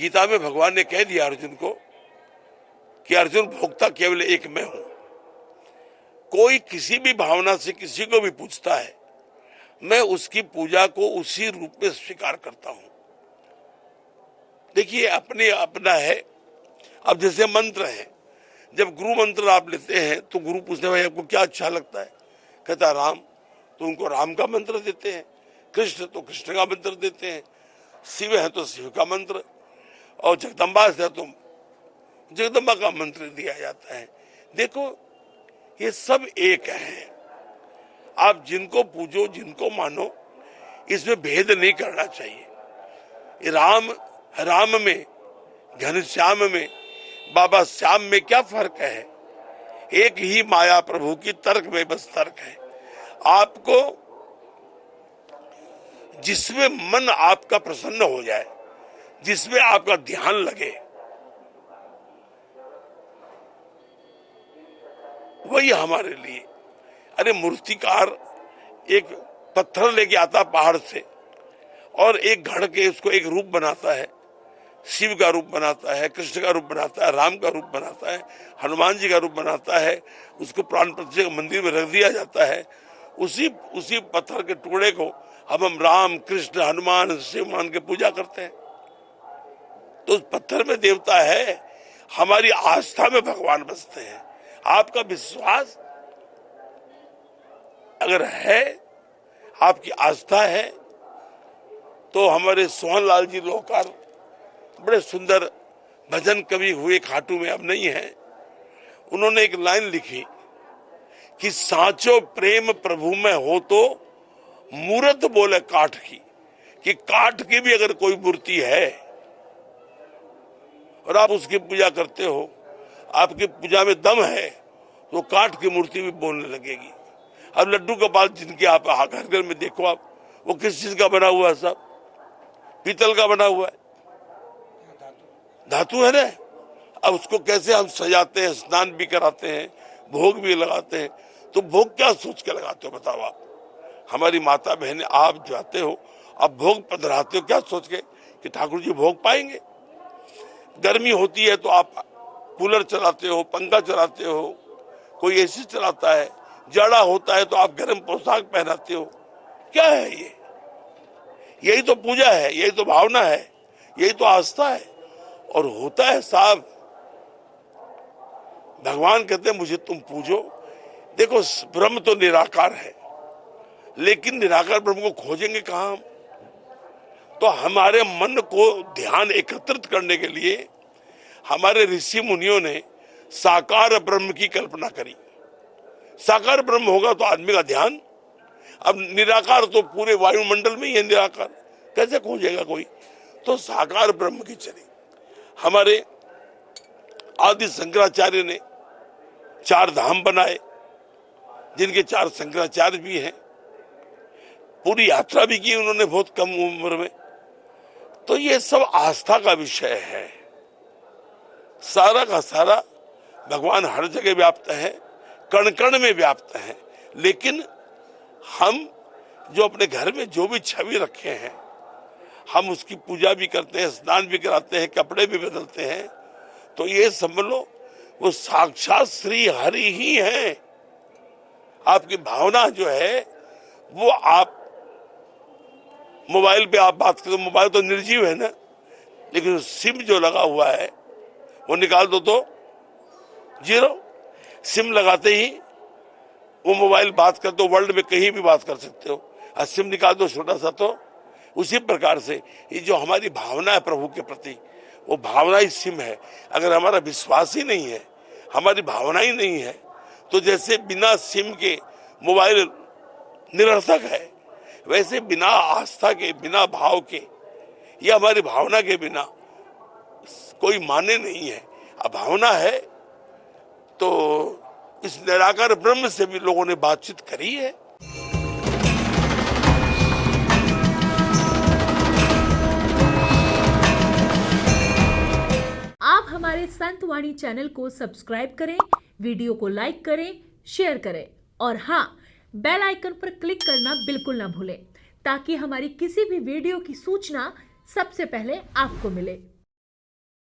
गीता में भगवान ने कह दिया अर्जुन को कि अर्जुन भोक्ता केवल एक मैं हूं। कोई किसी भी भावना से किसी को भी पूछता है, मैं उसकी पूजा को उसी रूप में स्वीकार करता हूं। देखिए अपने अपना है। अब जैसे मंत्र है, जब गुरु मंत्र आप लेते हैं तो गुरु पूछते हैं भाई आपको क्या अच्छा लगता है, कहता राम, तो उनको राम का मंत्र देते हैं। कृष्ण तो कृष्ण का मंत्र देते हैं। शिव है तो शिव का मंत्र, और जगदम्बा है तो जगदम्बा का मंत्र दिया जाता है। देखो ये सब एक है। आप जिनको पूजो, जिनको मानो, इसमें भेद नहीं करना चाहिए। राम में, घनश्याम में, बाबा श्याम में क्या फर्क है? एक ही माया प्रभु की, तर्क में बस तर्क है। आपको जिसमें मन आपका प्रसन्न हो जाए, जिसमें आपका ध्यान लगे, वही हमारे लिए। अरे मूर्तिकार एक पत्थर लेके आता पहाड़ से और एक घड़ के उसको एक रूप बनाता है। शिव का रूप बनाता है, कृष्ण का रूप बनाता है, राम का रूप बनाता है, हनुमान जी का रूप बनाता है। उसको प्राण प्रतिष्ठा मंदिर में रख दिया जाता है। उसी पत्थर के टुकड़े को हम राम, कृष्ण, हनुमान, शिव मान के पूजा करते हैं। तो उस पत्थर में देवता है, हमारी आस्था में भगवान बसते हैं। आपका विश्वास अगर है, आपकी आस्था है, तो हमारे सोहन लाल जी लोकार बड़े सुंदर भजन कवि हुए, खाटू में अब नहीं है। उन्होंने एक लाइन लिखी कि साचो प्रेम प्रभु में हो तो मूर्त बोले काठ की, कि काठ की भी अगर कोई मूर्ति है और आप उसकी पूजा करते हो, आपकी पूजा में दम है, तो काठ की मूर्ति भी बोलने लगेगी। अब लड्डू गोपाल जिनके आप घर घर में देखो आप, वो किस चीज का बना हुआ है? सब पीतल का बना हुआ है, धातु है ना। अब उसको कैसे हम सजाते हैं, स्नान भी कराते हैं, भोग भी लगाते हैं। तो भोग क्या सोच के लगाते हो बताओ आप? हमारी माता बहने, आप जाते हो, आप भोग पधराते हो क्या सोच के कि ठाकुर जी भोग पाएंगे? गर्मी होती है तो आप कूलर चलाते हो, पंखा चलाते हो, कोई एसी चलाता है। जाड़ा होता है तो आप गर्म पोशाक पहनाते हो। क्या है ये? यही तो पूजा है, यही तो भावना है, यही तो आस्था है। और होता है साहब, भगवान कहते हैं मुझे तुम पूजो। देखो ब्रह्म तो निराकार है, लेकिन निराकार ब्रह्म को खोजेंगे कहां हम? तो हमारे मन को ध्यान एकत्रित करने के लिए हमारे ऋषि मुनियों ने साकार ब्रह्म की कल्पना करी। साकार ब्रह्म होगा तो आदमी का ध्यान, अब निराकार तो पूरे वायुमंडल में ही है निराकार, कैसे खोजेगा कोई? तो साकार ब्रह्म की चली। हमारे आदि शंकराचार्य ने 4 धाम बनाए, जिनके 4 शंकराचार्य भी हैं। पूरी यात्रा भी की उन्होंने बहुत कम उम्र में। तो ये सब आस्था का विषय है। सारा का सारा भगवान हर जगह व्याप्त है, कण कण में व्याप्त है। लेकिन हम जो अपने घर में जो भी छवि रखे हैं, हम उसकी पूजा भी करते हैं, स्नान भी कराते हैं, कपड़े भी बदलते हैं। तो ये समझ लो वो साक्षात श्री हरि ही है। आपकी भावना जो है वो आप मोबाइल पे आप बात करो, मोबाइल तो निर्जीव है ना, लेकिन सिम जो लगा हुआ है वो निकाल दो तो 0। सिम लगाते ही वो मोबाइल बात कर दो, वर्ल्ड में कहीं भी बात कर सकते हो। और सिम निकाल दो छोटा सा, तो उसी प्रकार से ये जो हमारी भावना है प्रभु के प्रति, वो भावना ही सिम है। अगर हमारा विश्वास ही नहीं है, हमारी भावना ही नहीं है, तो जैसे बिना सिम के मोबाइल निरर्थक है, वैसे बिना आस्था के, बिना भाव के, ये हमारी भावना के बिना कोई माने नहीं है। अब भावना है तो इस निराकार ब्रह्म से भी लोगों ने बातचीत करी है। आप हमारे संत वाणी चैनल को सब्सक्राइब करें, वीडियो को लाइक करें, शेयर करें और हाँ, बेल आइकन पर क्लिक करना बिल्कुल ना भूलें, ताकि हमारी किसी भी वीडियो की सूचना सबसे पहले आपको मिले।